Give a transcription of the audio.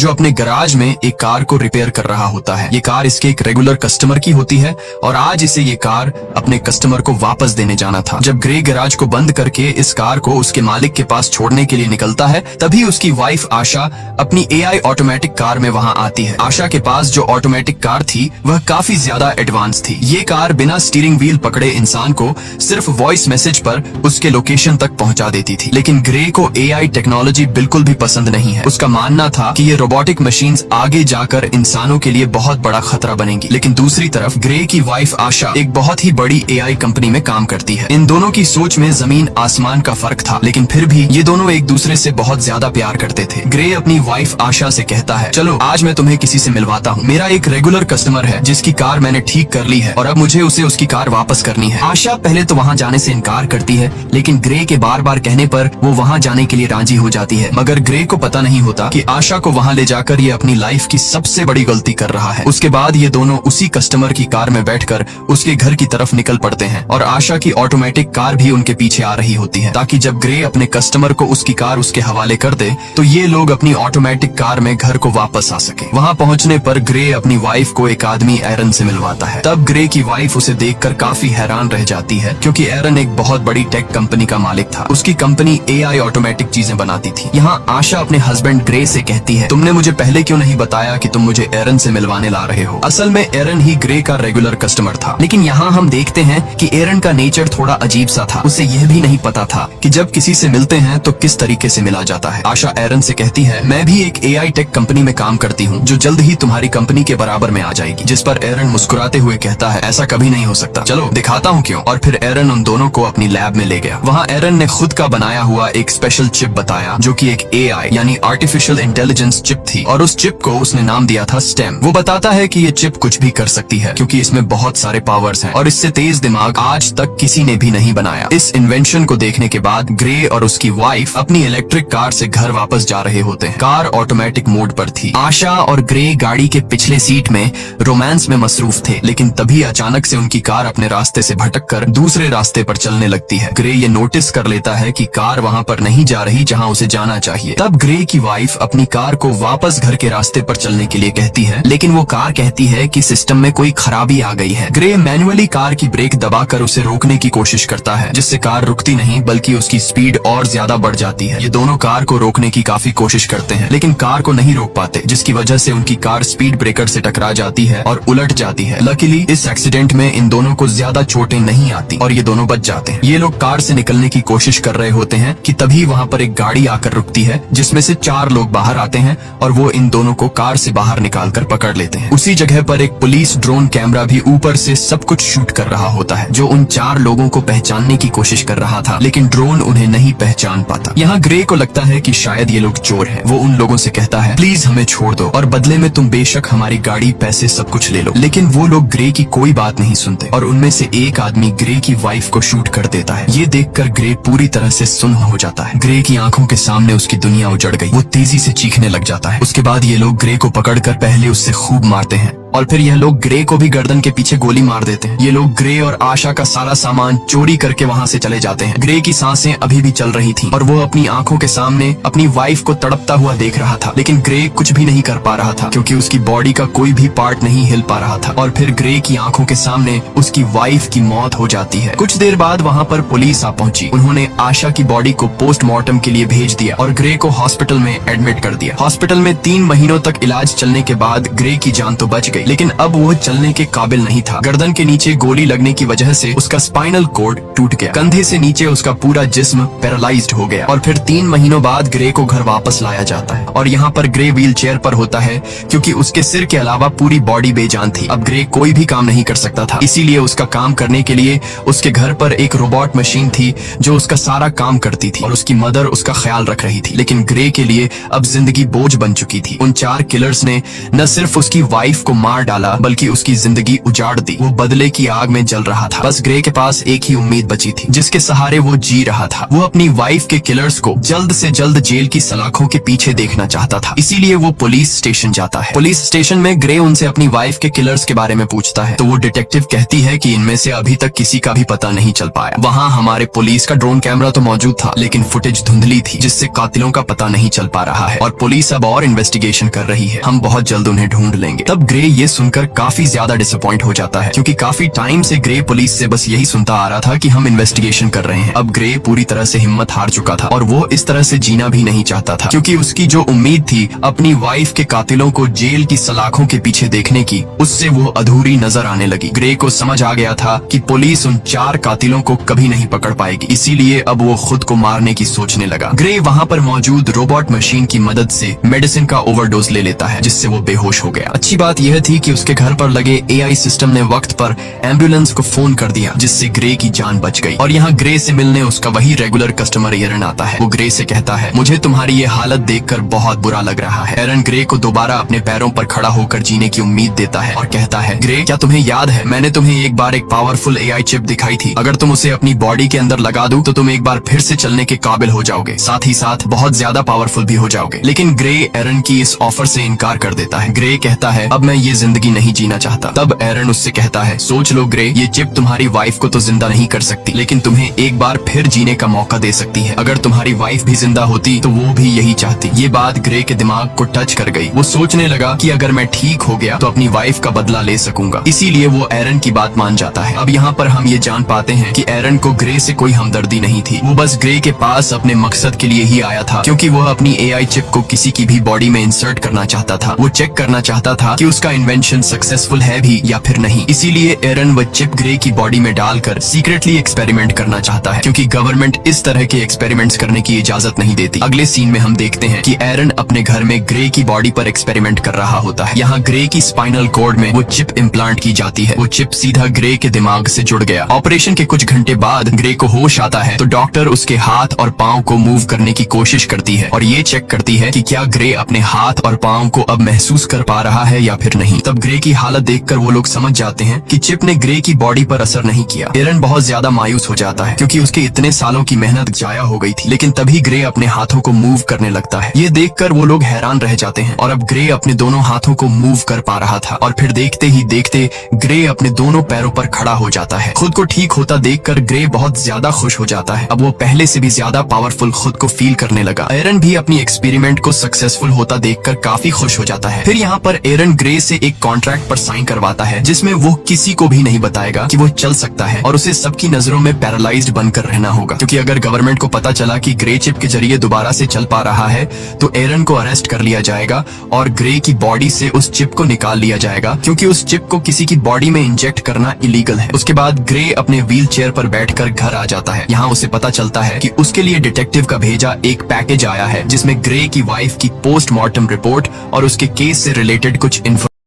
जो अपने गराज में एक कार को रिपेयर कर रहा होता है। ये कार इसके एक रेगुलर कस्टमर की होती है और आज इसे ये कार अपने कस्टमर को वापस देने जाना था। जब ग्रे गराज को बंद करके इस कार को उसके मालिक के पास छोड़ने के लिए निकलता है, तभी उसकी वाइफ आशा अपनी AI ऑटोमेटिक कार में वहाँ आती है। आशा के पास जो ऑटोमेटिक कार थी वह काफी ज्यादा एडवांस थी। ये कार बिना स्टीयरिंग व्हील पकड़े इंसान को सिर्फ वॉइस मैसेज पर उसके लोकेशन तक पहुंचा देती थी। लेकिन ग्रे को AI टेक्नोलॉजी बिल्कुल भी पसंद नहीं है। उसका मानना था कि ये रोबोटिक मशीन्स आगे जाकर इंसानों के लिए बहुत बड़ा खतरा बनेंगी। लेकिन दूसरी तरफ ग्रे की वाइफ आशा एक बहुत ही बड़ी AI कंपनी में काम करती है। इन दोनों की सोच में जमीन आसमान का फर्क था, लेकिन फिर भी ये दोनों एक दूसरे से बहुत ज्यादा प्यार करते थे। ग्रे अपनी वाइफ आशा से कहता है, चलो आज मैं तुम्हें किसी से मिलवाता हूँ। मेरा एक रेगुलर कस्टमर है जिसकी कार मैंने ठीक कर ली है और अब मुझे उसे उसकी कार वापस करनी है। आशा पहले तो वहाँ जाने से इनकार करती है, लेकिन ग्रे के बार बार कहने पर वो वहाँ जाने के लिए राजी हो जाती है। मगर ग्रे को पता नहीं होता कि आशा को वहाँ ले जाकर ये अपनी लाइफ की सबसे बड़ी गलती कर रहा है। उसके बाद ये दोनों उसी कस्टमर की कार में बैठकर उसके घर की तरफ निकल पड़ते हैं और आशा की ऑटोमेटिक कार भी उनके पीछे आ रही होती है, ताकि जब ग्रे अपने कस्टमर को उसकी कार उसके हवाले कर दे तो ये लोग अपनी ऑटोमेटिक कार में घर को वापस आ सके। वहाँ पहुँचने पर ग्रे अपनी वाइफ को एक आदमी एरन से मिलवाता है। तब ग्रे की वाइफ उसे देखकर काफी हैरान रह जाती है, क्योंकि एरन एक बहुत बड़ी टेक कंपनी का मालिक था। उसकी कंपनी AI ऑटोमेटिक चीजें बनाती थी। यहाँ आशा अपने हस्बैंड ग्रे से कहती है, तुमने मुझे पहले क्यों नहीं बताया कि तुम मुझे एरन से मिलवाने ला रहे हो। असल में एरन ही ग्रे का रेगुलर कस्टमर था, लेकिन यहाँ हम देखते हैं कि एरन का नेचर थोड़ा अजीब सा था। उसे यह भी नहीं पता था कि जब किसी से मिलते हैं तो किस तरीके से मिला जाता है। आशा एरन से कहती है, मैं भी एक AI टेक कंपनी में काम करती हूँ जो जल्द ही तुम्हारी कंपनी के बराबर में आ जाएगी। जिस पर एरन मुस्कुराते हुए कहता है, ऐसा कभी नहीं हो सकता, चलो दिखाता हूँ क्यों। और फिर एरन उन दोनों को अपनी लैब में ले गया। वहाँ एरन ने खुद का बनाया हुआ एक स्पेशल चिप बताया, जो कि एक AI यानी आर्टिफिशियल इंटेलिजेंस चिप थी, और उस चिप को उसने नाम दिया था स्टेम। वो बताता है कि ये चिप कुछ भी कर सकती है, क्योंकि इसमें बहुत सारे पावर्स हैं और इससे तेज दिमाग आज तक किसी ने भी नहीं बनाया। इस इन्वेंशन को देखने के बाद ग्रे और उसकी वाइफ अपनी इलेक्ट्रिक कार से घर वापस जा रहे होते हैं। कार ऑटोमेटिक मोड पर थी। आशा और ग्रे गाड़ी के पिछले सीट में रोमांस में मसरूफ थे, लेकिन तभी अचानक से उनकी कार अपने रास्ते से भटककर दूसरे रास्ते पर चलने लगती है। ग्रे ये नोटिस कर लेता है कि कार वहाँ पर नहीं जा रही जहाँ उसे जाना चाहिए। तब ग्रे की वाइफ अपनी कार को वापस घर के रास्ते पर चलने के लिए कहती है, लेकिन वो कार कहती है कि सिस्टम में कोई खराबी आ गई है। ग्रे मैन्युअली कार की ब्रेक दबाकर उसे रोकने की कोशिश करता है, जिससे कार रुकती नहीं बल्कि उसकी स्पीड और ज्यादा बढ़ जाती है। ये दोनों कार को रोकने की काफी कोशिश करते हैं, लेकिन कार को नहीं रोक पाते, जिसकी वजह से उनकी कार स्पीड ब्रेकर से टकरा जाती है और उलट जाती है। लकीली इस एक्सीडेंट में इन दोनों को ज्यादा चोटें नहीं आती और ये दोनों बच जाते हैं। ये लोग कार से निकलने की कोशिश कर रहे होते हैं कि तभी वहाँ पर एक गाड़ी आकर रुकती है, जिसमें से 4 लोग बाहर आते हैं और वो इन दोनों को कार से बाहर निकालकर पकड़ लेते हैं। उसी जगह पर एक पुलिस ड्रोन कैमरा भी ऊपर से सब कुछ शूट कर रहा होता है, जो उन 4 लोगों को पहचानने की कोशिश कर रहा था, लेकिन ड्रोन उन्हें नहीं पहचान पाता। यहाँ ग्रे को लगता है कि शायद ये लोग चोर हैं। वो उन लोगों से कहता है, प्लीज हमें छोड़ दो और बदले में तुम बेशक हमारी गाड़ी, पैसे, सब कुछ ले लो। लेकिन वो लोग ग्रे की कोई बात नहीं सुनते और उनमें से एक आदमी ग्रे की वाइफ को शूट कर देता है। ये देखकर ग्रे पूरी तरह से सुन्न हो जाता है। ग्रे की आंखों के सामने उसकी दुनिया उजड़ गई। वो तेजी से चीखने लग जाता है। उसके बाद ये लोग ग्रे को पकड़कर पहले उससे खूब मारते हैं और फिर यह लोग ग्रे को भी गर्दन के पीछे गोली मार देते हैं। ये लोग ग्रे और आशा का सारा सामान चोरी करके वहाँ से चले जाते हैं। ग्रे की सांसें अभी भी चल रही थी और वो अपनी आंखों के सामने अपनी वाइफ को तड़पता हुआ देख रहा था, लेकिन ग्रे कुछ भी नहीं कर पा रहा था, क्योंकि उसकी बॉडी का कोई भी पार्ट नहीं हिल पा रहा था। और फिर ग्रे की आंखों के सामने उसकी वाइफ की मौत हो जाती है। कुछ देर बाद वहाँ पर पुलिस आ पहुंची। उन्होंने आशा की बॉडी को पोस्टमार्टम के लिए भेज दिया और ग्रे को हॉस्पिटल में एडमिट कर दिया। हॉस्पिटल में 3 महीनों तक इलाज चलने के बाद ग्रे की जान तो बच गई, लेकिन अब वो चलने के काबिल नहीं था। गर्दन के नीचे गोली लगने की वजह से उसका स्पाइनल कॉर्ड टूट गया। कंधे से नीचे उसका पूरा जिस्म पैरालाइज्ड हो गया और फिर 3 महीनों बाद ग्रे को घर वापस लाया जाता है और यहाँ पर ग्रे व्हील चेयर पर होता है, क्योंकि उसके सिर के अलावा पूरी बॉडी बेजान थी। अब ग्रे कोई भी काम नहीं कर सकता था, इसीलिए उसका काम करने के लिए उसके घर पर एक रोबोट मशीन थी जो उसका सारा काम करती थी और उसकी मदर उसका ख्याल रख रही थी। लेकिन ग्रे के लिए अब जिंदगी बोझ बन चुकी थी। उन 4 किलर्स ने न सिर्फ उसकी वाइफ को मार डाला बल्कि उसकी जिंदगी उजाड़ दी। वो बदले की आग में जल रहा था। बस ग्रे के पास एक ही उम्मीद बची थी जिसके सहारे वो जी रहा था। वो अपनी वाइफ के किलर्स को जल्द से जल्द जेल की सलाखों के पीछे देखना चाहता था। इसीलिए वो पुलिस स्टेशन जाता है। पुलिस स्टेशन में ग्रे उनसे अपनी वाइफ के किलर्स के बारे में पूछता है तो वो डिटेक्टिव कहती है कि इनमें से अभी तक किसी का भी पता नहीं चल पाया। वहाँ हमारे पुलिस का ड्रोन कैमरा तो मौजूद था लेकिन फुटेज धुंधली थी जिससे कातिलों का पता नहीं चल पा रहा है और पुलिस अब और इन्वेस्टिगेशन कर रही है। हम बहुत जल्द उन्हें ढूंढ लेंगे। तब ग्रे ये सुनकर काफी ज्यादा डिसअपॉइंट हो जाता है क्योंकि काफी टाइम से ग्रे पुलिस से बस यही सुनता आ रहा था कि हम इन्वेस्टिगेशन कर रहे हैं। अब ग्रे पूरी तरह से हिम्मत हार चुका था और वो इस तरह से जीना भी नहीं चाहता था क्योंकि उसकी जो उम्मीद थी अपनी वाइफ के कातिलों को जेल की सलाखों के पीछे देखने की, उससे वो अधूरी नजर आने लगी। ग्रे को समझ आ गया था कि पुलिस उन 4 कातिलों को कभी नहीं पकड़ पाएगी, इसीलिए अब वो खुद को मारने की सोचने लगा। ग्रे वहाँ पर मौजूद रोबोट मशीन की मदद से मेडिसिन का ओवरडोज ले लेता है जिससे वो बेहोश हो गया। अच्छी बात यह थी कि उसके घर पर लगे AI सिस्टम ने वक्त पर एम्बुलेंस को फोन कर दिया जिससे ग्रे की जान बच गई। और यहाँ ग्रे से मिलने उसका वही रेगुलर कस्टमर एरन आता है। वो ग्रे से कहता है, मुझे तुम्हारी ये हालत देखकर बहुत बुरा लग रहा है। एरन ग्रे को दोबारा अपने पैरों पर खड़ा होकर जीने की उम्मीद देता है और कहता है, ग्रे क्या तुम्हें याद है मैंने तुम्हें एक बार एक पावरफुल AI चिप दिखाई थी। अगर तुम उसे अपनी बॉडी के अंदर लगा दो तो तुम एक बार फिर से चलने के काबिल हो जाओगे, साथ ही साथ बहुत ज्यादा पावरफुल भी हो जाओगे। लेकिन ग्रे एरन की इस ऑफर से इनकार कर देता है। ग्रे कहता है, अब मैं ये जिंदगी नहीं जीना चाहता। तब एरन उससे कहता है, सोच लो ग्रे, ये चिप तुम्हारी वाइफ को तो जिंदा नहीं कर सकती लेकिन तुम्हें एक बार फिर जीने का मौका दे सकती है। अगर तुम्हारी वाइफ भी जिंदा होती तो वो भी यही चाहती। ये बात ग्रे के दिमाग को टच कर गई। वो सोचने लगा कि अगर मैं ठीक हो गया तो अपनी वाइफ का बदला ले सकूंगा, इसीलिए वो एरन की बात मान जाता है। अब यहाँ पर हम ये जान पाते हैं कि एरन को ग्रे से कोई हमदर्दी नहीं थी। वो बस ग्रे के पास अपने मकसद के लिए ही आया था क्योंकि वो अपनी AI चिप को किसी की भी बॉडी में इंसर्ट करना चाहता था। वो चेक करना चाहता था कि उसका इन्वेंशन सक्सेसफुल है भी या फिर नहीं। इसीलिए एरन वो चिप ग्रे की बॉडी में डालकर सीक्रेटली एक्सपेरिमेंट करना चाहता है क्योंकि गवर्नमेंट इस तरह के एक्सपेरिमेंट्स करने की इजाजत नहीं देती। अगले सीन में हम देखते हैं कि एरन अपने घर में ग्रे की बॉडी पर एक्सपेरिमेंट कर रहा होता है। यहाँ ग्रे की स्पाइनल कॉर्ड में वो चिप इम्प्लांट की जाती है। वो चिप सीधा ग्रे के दिमाग से जुड़ गया। ऑपरेशन के कुछ घंटे बाद ग्रे को होश आता है तो डॉक्टर उसके हाथ और पाँव को मूव करने की कोशिश करती है और ये चेक करती है कि क्या ग्रे अपने हाथ और पाँव को अब महसूस कर पा रहा है या फिर नहीं। तब ग्रे की हालत देखकर वो लोग समझ जाते हैं कि चिप ने ग्रे की बॉडी पर असर नहीं किया। एरन बहुत ज्यादा मायूस हो जाता है क्योंकि उसके इतने सालों की मेहनत जाया हो गई थी। लेकिन तभी ग्रे अपने हाथों को मूव करने लगता है। ये देखकर वो लोग हैरान रह जाते हैं और अब ग्रे अपने दोनों हाथों को मूव कर पा रहा था और फिर देखते ही देखते ग्रे अपने दोनों पैरों पर खड़ा हो जाता है। खुद को ठीक होता देखकर ग्रे बहुत ज्यादा खुश हो जाता है। अब वो पहले से भी ज्यादा पावरफुल खुद को फील करने लगा। एरन भी अपनी एक्सपेरिमेंट को सक्सेसफुल होता देखकर काफी खुश हो जाता है। फिर यहाँ पर एरन ग्रे से एक कॉन्ट्रैक्ट पर साइन करवाता है जिसमें वो किसी को भी नहीं बताएगा कि वो चल सकता है और उसे सबकी नजरों में पैरालाइज्ड बनकर रहना होगा क्योंकि अगर गवर्नमेंट को पता चला कि ग्रे चिप के जरिए दोबारा से चल पा रहा है तो एरन को अरेस्ट कर लिया जाएगा और ग्रे की बॉडी से उस चिप को निकाल लिया जाएगा क्योंकि उस चिप को किसी की बॉडी में इंजेक्ट करना इलीगल है। उसके बाद ग्रे अपने व्हील चेयर पर बैठकर घर आ जाता है। यहाँ उसे पता चलता है कि उसके लिए डिटेक्टिव का भेजा एक पैकेज आया है जिसमें ग्रे की वाइफ की पोस्टमार्टम रिपोर्ट और उसके केस से रिलेटेड कुछ